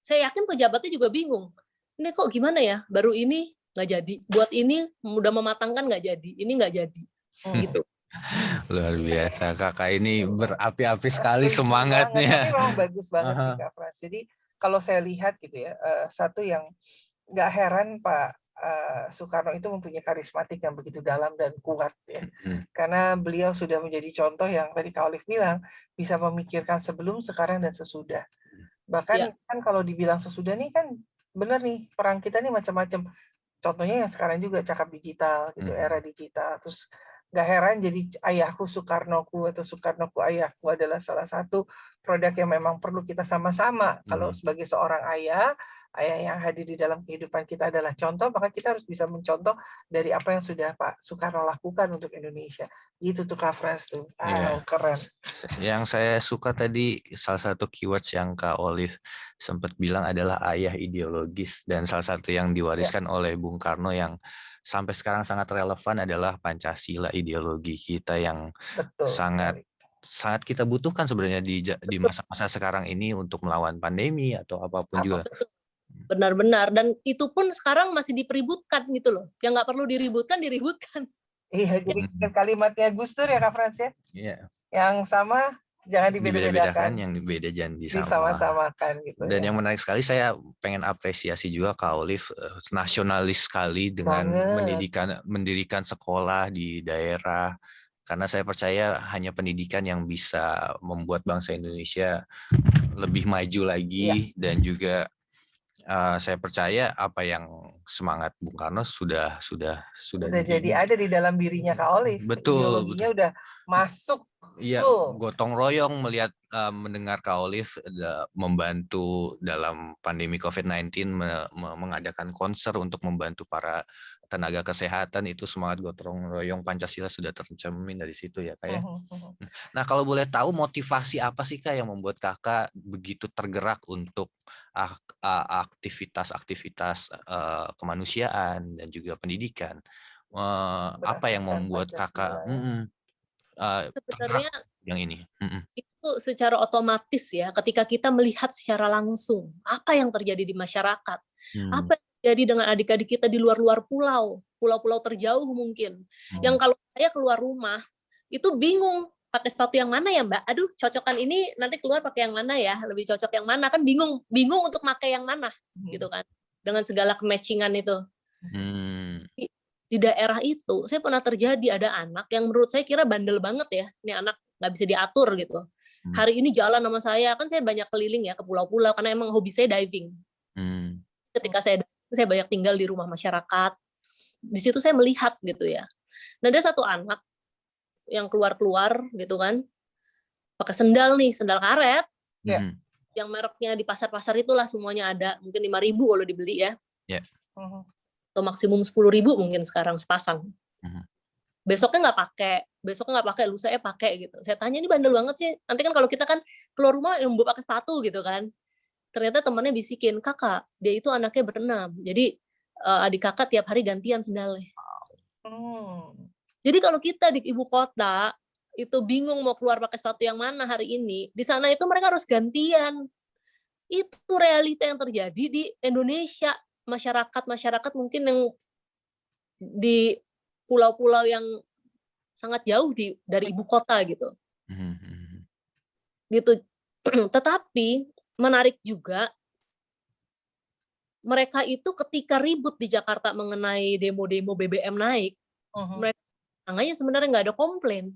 Saya yakin pejabatnya juga bingung. Ini kok gimana ya? Baru ini nggak jadi. Buat ini udah mematangkan nggak jadi. Ini nggak jadi. Gitu. Luar biasa, Kakak ini berapi-api sekali semangatnya. Tapi memang bagus banget sih Kak Frans. Jadi kalau saya lihat gitu ya, satu yang nggak heran Pak Soekarno itu mempunyai karismatik yang begitu dalam dan kuat ya. Karena beliau sudah menjadi contoh yang tadi Kak Olive bilang, bisa memikirkan sebelum, sekarang, dan sesudah. Bahkan kan kalau dibilang sesudah nih kan benar nih, perang kita nih macam-macam. Contohnya yang sekarang juga cakap digital gitu, era digital. Terus nggak heran jadi ayahku Soekarnoku atau Soekarnoku ayahku adalah salah satu produk yang memang perlu kita sama-sama. Kalau sebagai seorang ayah yang hadir di dalam kehidupan kita adalah contoh, maka kita harus bisa mencontoh dari apa yang sudah Pak Soekarno lakukan untuk Indonesia. Itu tuh Kak Frans tuh. Keren. Yang saya suka tadi, salah satu keywords yang Kak Olive sempat bilang adalah ayah ideologis, dan salah satu yang diwariskan oleh Bung Karno yang sampai sekarang sangat relevan adalah Pancasila, ideologi kita yang sangat kita butuhkan sebenarnya di masa-masa sekarang ini untuk melawan pandemi atau apapun juga. Benar-benar, dan itu pun sekarang masih dipeributkan gitu loh. Yang nggak perlu diributkan. Iya, jadi kalimatnya Gus Dur ya Kak Frans ya. Iya. Yang sama jangan dibeda-bedakan, yang beda jangan disama-samakan gitu. Dan yang menarik sekali, saya pengen apresiasi juga Kak Olive, nasionalis sekali dengan mendirikan sekolah di daerah. Karena saya percaya hanya pendidikan yang bisa membuat bangsa Indonesia lebih maju lagi, dan juga saya percaya apa yang semangat Bung Karno sudah jadi ada di dalam dirinya Kak Olive. Betul. Ideologinya udah masuk Iya, Betul. gotong royong mendengar Kak Olive membantu dalam pandemi COVID-19 mengadakan konser untuk membantu para tenaga kesehatan, itu semangat gotong royong Pancasila sudah tercermin dari situ ya Kak ya. Nah, kalau boleh tahu motivasi apa sih Kak yang membuat Kakak begitu tergerak untuk aktivitas-aktivitas kemanusiaan dan juga pendidikan? Apa yang Berasaskan membuat Kakak Pancasila. tergerak Sebenarnya yang ini? itu secara otomatis ya, ketika kita melihat secara langsung apa yang terjadi di masyarakat, apa yang terjadi dengan adik-adik kita di luar-luar pulau-pulau terjauh mungkin, yang kalau saya keluar rumah itu bingung pakai sepatu yang mana ya Mbak, aduh cocokan ini nanti keluar pakai yang mana ya, lebih cocok yang mana, kan bingung untuk pakai yang mana gitu kan, dengan segala kematchingan itu. Di daerah itu saya pernah terjadi ada anak yang menurut saya kira bandel banget ya, ini anak nggak bisa diatur gitu. Hari ini jalan sama saya, kan saya banyak keliling ya ke pulau-pulau karena emang hobi saya diving. Ketika saya banyak tinggal di rumah masyarakat, di situ saya melihat gitu ya. Nah, ada satu anak yang keluar gitu kan, pakai sendal karet, yang mereknya di pasar-pasar itulah semuanya ada, mungkin 5.000 kalau dibeli ya. Atau maksimum 10.000 mungkin sekarang sepasang. Besoknya nggak pakai, lusanya pakai gitu. Saya tanya, ini bandel banget sih. Nanti kan kalau kita kan keluar rumah yang mau pakai sepatu gitu kan. Ternyata temannya bisikin, kakak, dia itu anaknya berenam. Jadi adik kakak tiap hari gantian sendalnya. Jadi kalau kita di ibu kota itu bingung mau keluar pakai sepatu yang mana hari ini, di sana itu mereka harus gantian. Itu realita yang terjadi di Indonesia. Masyarakat mungkin yang di pulau-pulau yang sangat jauh dari ibu kota gitu. Gitu. Tetapi menarik juga, mereka itu ketika ribut di Jakarta mengenai demo-demo BBM naik, mereka sebenarnya nggak ada komplain.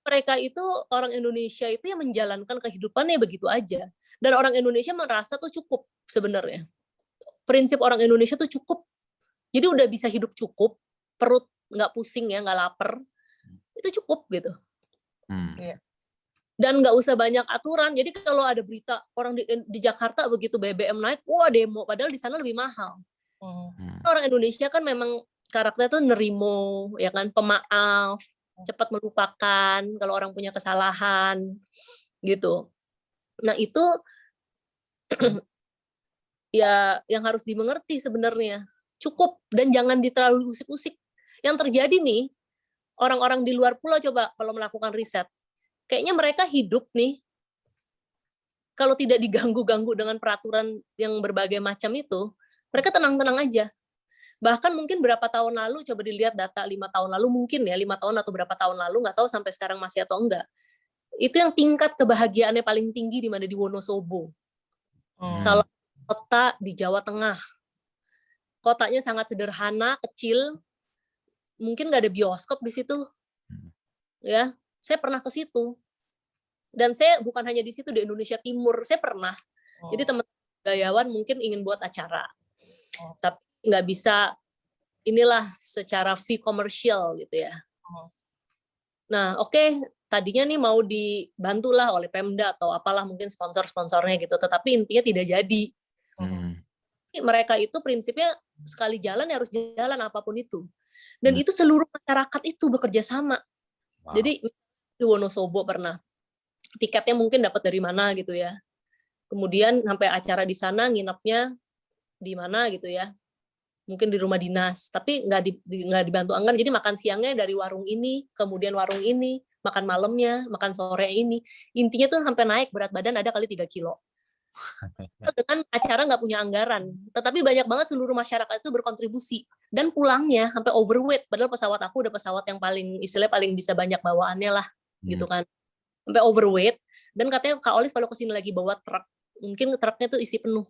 Mereka itu orang Indonesia itu yang menjalankan kehidupannya begitu aja. Dan orang Indonesia merasa tuh cukup sebenarnya. Prinsip orang Indonesia tuh cukup. Jadi udah bisa hidup cukup, perut nggak pusing ya, nggak lapar, itu cukup gitu. Dan nggak usah banyak aturan. Jadi kalau ada berita orang di Jakarta begitu BBM naik, wah demo, padahal di sana lebih mahal. Orang Indonesia kan memang karakternya tuh nerimo, ya kan, pemaaf, cepat melupakan kalau orang punya kesalahan, gitu. Nah itu ya yang harus dimengerti sebenarnya. Cukup, dan jangan terlalu usik-usik. Yang terjadi nih, orang-orang di luar pulau coba kalau melakukan riset, kayaknya mereka hidup nih, kalau tidak diganggu-ganggu dengan peraturan yang berbagai macam itu, mereka tenang-tenang aja. Bahkan mungkin berapa tahun lalu, coba dilihat data 5 tahun lalu mungkin ya, 5 tahun atau berapa tahun lalu, nggak tahu sampai sekarang masih atau enggak. Itu yang tingkat kebahagiaannya paling tinggi di mana, di Wonosobo. Salah kota di Jawa Tengah. Kotanya sangat sederhana, kecil, mungkin nggak ada bioskop di situ. Ya, saya pernah ke situ. Dan saya bukan hanya di situ, di Indonesia Timur, saya pernah. Jadi teman-teman budayawan mungkin ingin buat acara. Tapi nggak bisa inilah secara fee komersial gitu ya. Nah, oke, tadinya nih mau dibantulah oleh Pemda atau apalah, mungkin sponsor-sponsornya gitu, tetapi intinya tidak jadi. Mereka itu prinsipnya sekali jalan ya harus jalan apapun itu. Dan itu seluruh masyarakat itu bekerja sama. Jadi di Wonosobo pernah, tiketnya mungkin dapat dari mana gitu ya. Kemudian sampai acara di sana nginepnya di mana gitu ya. Mungkin di rumah dinas, tapi nggak dibantu anggaran. Jadi makan siangnya dari warung ini, kemudian warung ini, makan malamnya, makan sore ini. Intinya tuh sampai naik berat badan ada kali 3 kilo. Dengan acara nggak punya anggaran, tetapi banyak banget seluruh masyarakat itu berkontribusi, dan pulangnya sampai overweight, padahal pesawat aku udah pesawat yang paling istilahnya paling bisa banyak bawaannya lah, gitu kan, sampai overweight. Dan katanya Kak Olive kalau kesini lagi bawa truk, mungkin truknya tuh isi penuh.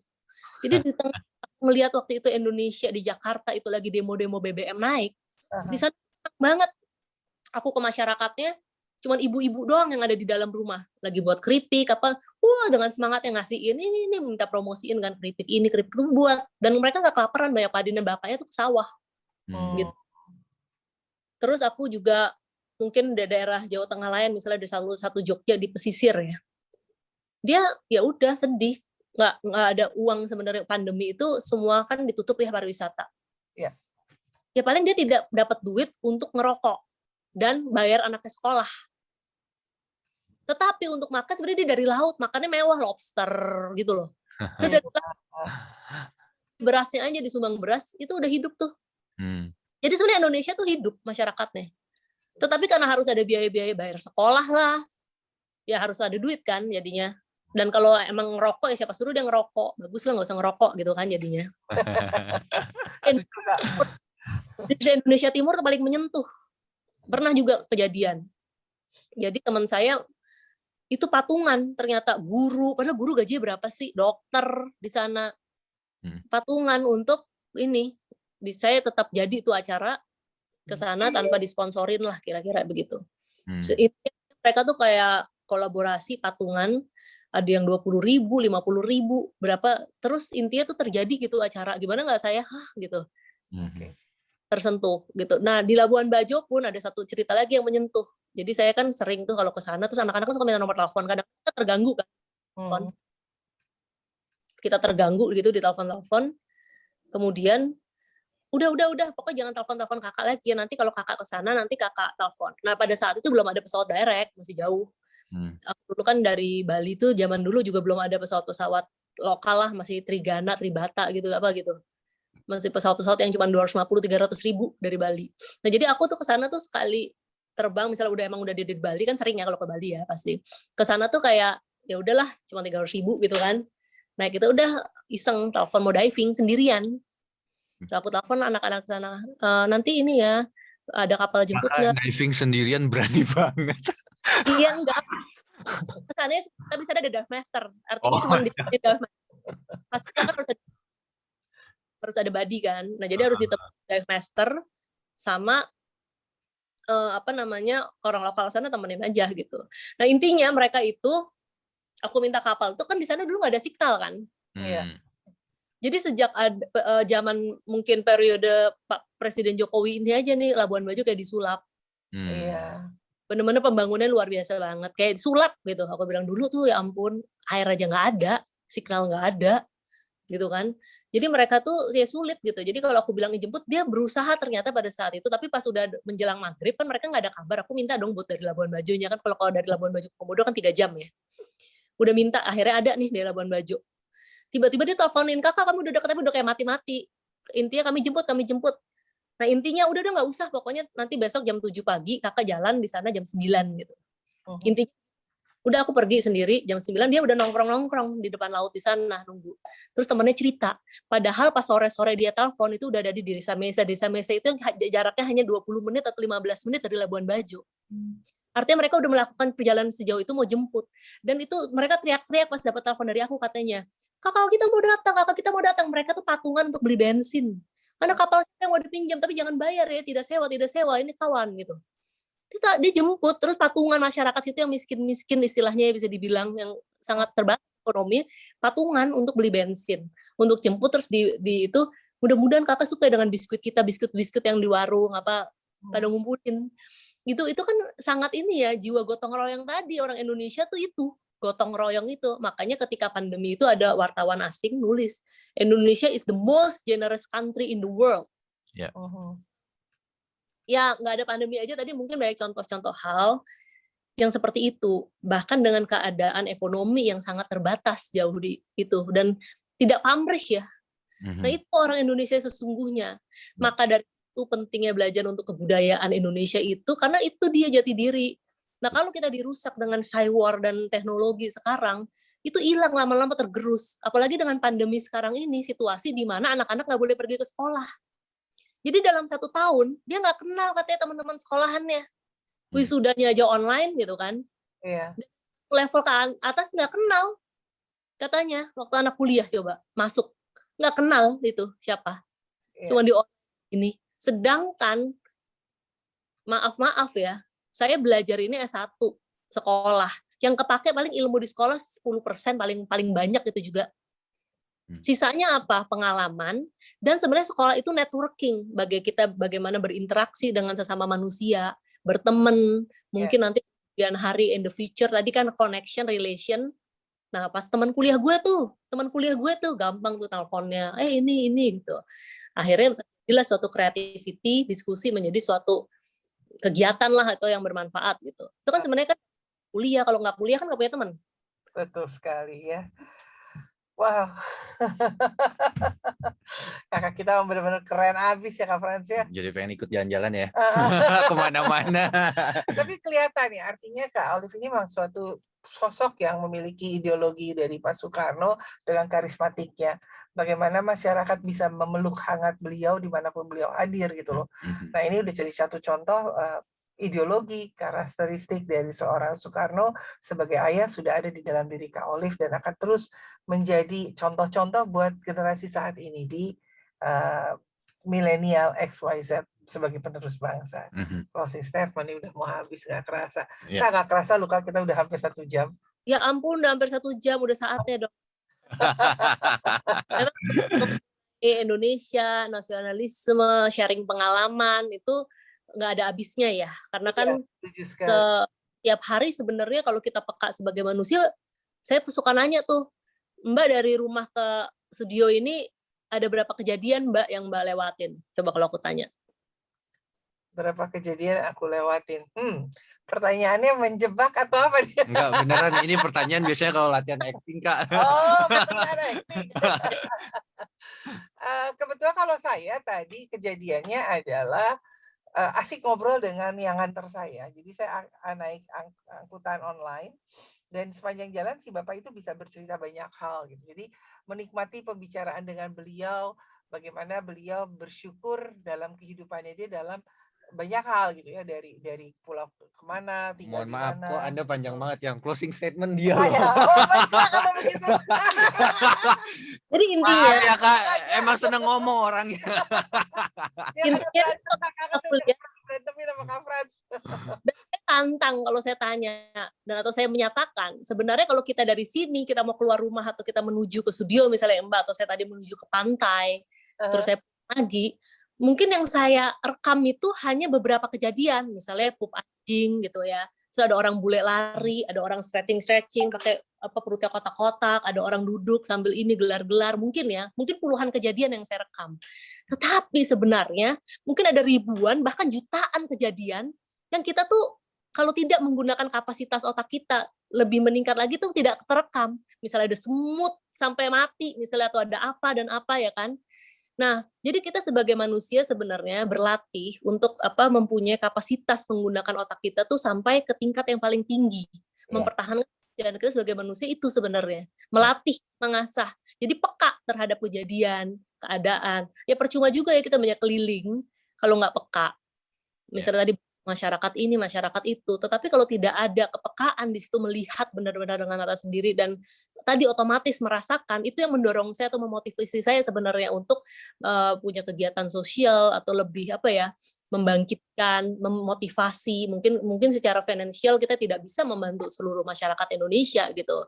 Jadi di tengah melihat waktu itu Indonesia di Jakarta itu lagi demo-demo BBM naik, di sana banget aku ke masyarakatnya, cuman ibu-ibu doang yang ada di dalam rumah lagi buat keripik apa, dengan semangat yang ngasih ini minta promosiin kan, keripik ini keripik itu buat, dan mereka nggak kelaparan, banyak Pak Adin dan bapaknya tuh ke sawah gitu. Terus aku juga mungkin di daerah Jawa Tengah lain, misalnya ada satu Jogja di pesisir ya, dia ya udah sedih, nggak ada uang sebenarnya. Pandemi itu semua kan ditutup ya pariwisata. Iya. Ya paling dia tidak dapat duit untuk ngerokok dan bayar anaknya sekolah. Tetapi untuk makan sebenarnya dia dari laut, makannya mewah, lobster gitu loh. Dia dari laut, berasnya aja disumbang beras itu udah hidup tuh. Jadi sebenarnya Indonesia tuh hidup masyarakatnya. Tetapi karena harus ada biaya-biaya bayar sekolah lah, ya harus ada duit kan jadinya. Dan kalau emang ngerokok ya siapa suruh dia ngerokok, bagus lah nggak usah ngerokok gitu kan jadinya. Indonesia Timur tuh paling menyentuh. Pernah juga kejadian. Jadi teman saya itu patungan, ternyata guru, padahal guru gajinya berapa sih? Dokter di sana. Patungan untuk ini. Saya tetap jadi itu acara ke sana tanpa disponsorin lah, kira-kira begitu. Mereka tuh kayak kolaborasi patungan, ada yang 20.000, 50.000, berapa, terus intinya tuh terjadi gitu acara. Gimana nggak saya? Gitu. Tersentuh gitu. Nah, di Labuan Bajo pun ada satu cerita lagi yang menyentuh. Jadi saya kan sering tuh kalau ke sana, terus anak-anak kan suka minta nomor telepon. Kadang kita terganggu kan. Kita terganggu gitu di telepon-telepon. Kemudian, udah, pokoknya jangan telepon-telepon kakak lagi ya. Nanti kalau kakak ke sana, nanti kakak telepon. Nah, pada saat itu belum ada pesawat direct, masih jauh. Aku dulu kan dari Bali tuh, zaman dulu juga belum ada pesawat-pesawat lokal lah, masih Trigana, Tribata gitu, apa gitu. Masih pesawat-pesawat yang cuma 250-300 ribu dari Bali. Nah, jadi aku tuh ke sana tuh sekali terbang, misalnya emang udah di Bali, kan sering ya kalau ke Bali ya, pasti. Ke sana tuh kayak, ya udahlah, cuma 300 ribu gitu kan. Nah, kita udah iseng telepon mau diving sendirian. Terus aku telepon anak-anak sana, nanti ini ya, ada kapal jemput nggak? Diving sendirian berani banget. Iya, enggak. Kesannya kita bisa ada dive master. Artinya cuma di dive master. Pasti kan harus ada buddy kan. Nah, jadi harus ditemui dive master sama orang lokal sana temenin aja gitu. Nah, intinya mereka itu aku minta kapal. Itu kan di sana dulu nggak ada signal kan. Iya. Jadi sejak zaman mungkin periode Pak Presiden Jokowi ini aja nih Labuan Bajo kayak disulap. Iya. Bener-bener pembangunan luar biasa banget. Kayak sulap gitu. Aku bilang dulu tuh ya ampun, air aja nggak ada, signal nggak ada, gitu kan. Jadi mereka tuh ya sulit gitu. Jadi kalau aku bilang jemput, dia berusaha ternyata pada saat itu. Tapi pas udah menjelang maghrib kan mereka nggak ada kabar. Aku minta dong buat dari Labuan Bajonya kan. Kalau dari Labuan Bajo ke Komodo kan 3 jam ya. Udah minta, akhirnya ada nih dari Labuan Bajo. Tiba-tiba dia teleponin, kakak kamu udah deket, tapi udah kayak mati-mati. Intinya kami jemput. Nah intinya udah nggak usah. Pokoknya nanti besok jam 7 pagi kakak jalan di sana jam 9 gitu. Intinya udah aku pergi sendiri jam 9, dia udah nongkrong di depan laut di sana nunggu. Terus temennya cerita, padahal pas sore-sore dia telepon itu udah ada di Desa Mesa. Desa Mesa itu yang jaraknya hanya 20 menit atau 15 menit dari Labuan Bajo. Artinya mereka udah melakukan perjalanan sejauh itu mau jemput. Dan itu mereka teriak-teriak pas dapat telepon dari aku katanya, kakak kita mau datang. Mereka tuh patungan untuk beli bensin. Karena kapal saya mau dipinjam tapi jangan bayar ya, tidak sewa, ini kawan gitu. Dia jemput, terus patungan masyarakat situ yang miskin-miskin istilahnya bisa dibilang yang sangat terbatas ekonomi, patungan untuk beli bensin, untuk jemput. Terus di itu mudah-mudahan kakak suka dengan biskuit kita, biskuit yang di warung apa pada ngumpulin gitu. Itu kan sangat ini ya, jiwa gotong royong tadi orang Indonesia tuh itu gotong royong itu. Makanya ketika pandemi itu ada wartawan asing nulis Indonesia is the most generous country in the world. Ya nggak ada pandemi aja tadi mungkin banyak contoh-contoh hal yang seperti itu, bahkan dengan keadaan ekonomi yang sangat terbatas jauh di itu dan tidak pamrih ya. Nah itu orang Indonesia sesungguhnya. Maka dari itu pentingnya belajar untuk kebudayaan Indonesia itu karena itu dia jati diri. Nah kalau kita dirusak dengan cyber dan teknologi sekarang itu hilang lama-lama tergerus. Apalagi dengan pandemi sekarang ini situasi di mana anak-anak nggak boleh pergi ke sekolah. Jadi dalam 1 tahun, dia nggak kenal katanya teman-teman sekolahannya. Wisudanya aja online gitu kan. Iya. Level ke atas nggak kenal. Katanya, waktu anak kuliah coba masuk. Nggak kenal itu siapa. Iya. Cuma di online ini. Sedangkan, maaf ya, saya belajar ini S1 sekolah. Yang kepake paling ilmu di sekolah 10% paling banyak itu juga. Sisanya apa? Pengalaman. Dan sebenarnya sekolah itu networking bagi kita bagaimana berinteraksi dengan sesama manusia, berteman, mungkin nanti kemudian hari in the future tadi kan connection, relation. Nah, pas teman kuliah gue tuh gampang tuh teleponnya, ini gitu. Akhirnya jelas suatu creativity, diskusi menjadi suatu kegiatan lah atau yang bermanfaat gitu. Itu kan sebenarnya kan kuliah, kalau nggak kuliah kan nggak punya teman. Betul sekali ya. Wow. Kakak kita benar-benar keren abis ya Kak Frans ya. Jadi pengen ikut jalan-jalan ya kemana-mana. Tapi kelihatan ya, artinya Kak Olive ini memang suatu sosok yang memiliki ideologi dari Pak Soekarno dengan karismatiknya. Bagaimana masyarakat bisa memeluk hangat beliau dimanapun beliau hadir gitu loh. Nah ini udah jadi satu contoh ideologi, karakteristik dari seorang Soekarno sebagai ayah sudah ada di dalam diri Kak Olive dan akan terus menjadi contoh-contoh buat generasi saat ini di milenial XYZ sebagai penerus bangsa. Closing statement ini udah mau habis, nggak kerasa. Nggak kerasa Luka, kita udah hampir 1 jam. Ya ampun, udah hampir 1 jam, udah saatnya dong. Indonesia, nasionalisme, sharing pengalaman itu nggak ada habisnya ya, karena kan setiap hari sebenarnya kalau kita peka sebagai manusia, saya suka nanya tuh, Mbak dari rumah ke studio ini ada berapa kejadian Mbak yang Mbak lewatin? Coba kalau aku tanya. Berapa kejadian aku lewatin? Pertanyaannya menjebak atau apa dia? Enggak, beneran ini pertanyaan biasanya kalau latihan acting, Kak. Oh, latihan acting. Kebetulan kalau saya tadi kejadiannya adalah asik ngobrol dengan yang nganter saya. Jadi saya naik angkutan online dan sepanjang jalan si Bapak itu bisa bercerita banyak hal gitu. Jadi menikmati pembicaraan dengan beliau, bagaimana beliau bersyukur dalam kehidupannya dia dalam banyak hal gitu ya, dari pulau kemana, tinggal Mohon maaf, dimana. kok Anda panjang banget yang closing statement dia loh. Baiklah kalau begitu. Jadi intinya ya Kak, emang seneng ngomong orangnya. Intinya berantemin sama Kak Frans. tantang kalau saya tanya dan atau saya menyatakan sebenarnya kalau kita dari sini kita mau keluar rumah atau kita menuju ke studio misalnya Mbak atau saya tadi menuju ke pantai terus saya pagi mungkin yang saya rekam itu hanya beberapa kejadian misalnya pup anjing gitu ya terus ada orang bule lari ada orang stretching pakai perutnya kotak-kotak ada orang duduk sambil ini gelar-gelar mungkin puluhan kejadian yang saya rekam tetapi sebenarnya mungkin ada ribuan bahkan jutaan kejadian yang kita tuh kalau tidak menggunakan kapasitas otak kita lebih meningkat lagi tuh tidak terekam. Misalnya ada semut sampai mati, misalnya atau ada apa dan apa ya kan. Nah, jadi kita sebagai manusia sebenarnya berlatih untuk mempunyai kapasitas menggunakan otak kita tuh sampai ke tingkat yang paling tinggi. Mempertahankan dan kita sebagai manusia itu sebenarnya melatih, mengasah. Jadi peka terhadap kejadian, keadaan. Ya percuma juga ya kita banyak keliling kalau nggak peka. Misalnya tadi masyarakat ini, masyarakat itu. Tetapi kalau tidak ada kepekaan di situ melihat benar-benar dengan mata sendiri dan tadi otomatis merasakan, itu yang mendorong saya atau memotivasi saya sebenarnya untuk punya kegiatan sosial atau lebih membangkitkan, memotivasi. Mungkin secara finansial kita tidak bisa membantu seluruh masyarakat Indonesia gitu.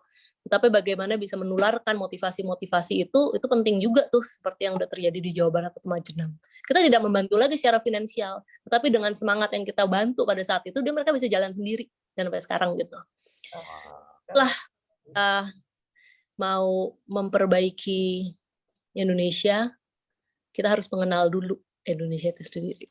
Tapi bagaimana bisa menularkan motivasi-motivasi itu penting juga tuh seperti yang udah terjadi di Jawa Barat atau Majenang. Kita tidak membantu lagi secara finansial, tetapi dengan semangat yang kita bantu pada saat itu dia mereka bisa jalan sendiri dan sampai sekarang gitu. Lah mau memperbaiki Indonesia, kita harus mengenal dulu Indonesia itu sendiri.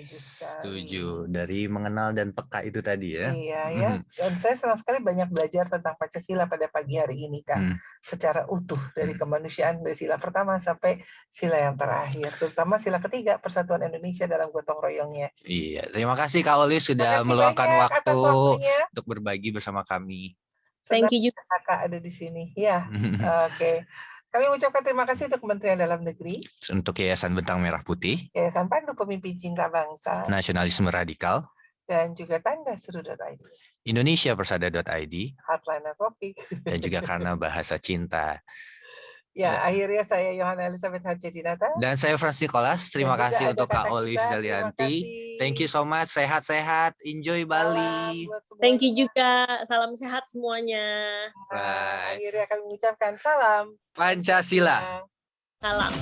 Setuju dari mengenal dan peka itu tadi ya. Iya ya. Dan saya senang sekali banyak belajar tentang Pancasila pada pagi hari ini Kak. Secara utuh dari kemanusiaan dari sila pertama sampai sila yang terakhir. Terutama sila ketiga Persatuan Indonesia dalam gotong royongnya. Iya, terima kasih Kak Oli sudah meluangkan waktu untuk berbagi bersama kami. Thank you juga Kakak ada di sini. Ya. Oke. Kami mengucapkan terima kasih untuk Kementerian Dalam Negeri, untuk Yayasan Bentang Merah Putih, Yayasan Pandu Pemimpin Cinta Bangsa, Nasionalisme Radikal, dan juga Tanda Seru.id, Indonesia Persada.id, Heartline Kopi, dan juga Karena Bahasa Cinta. Ya, akhirnya saya Yohana Elizabeth Hadjadinata. Dan saya Frans Nicholas. Terima kasih untuk Kak Olive Zalianti. Thank you so much. Sehat-sehat. Enjoy Bali. Thank you juga. Salam sehat semuanya. Bye. Akhirnya kami mengucapkan salam Pancasila. Salam.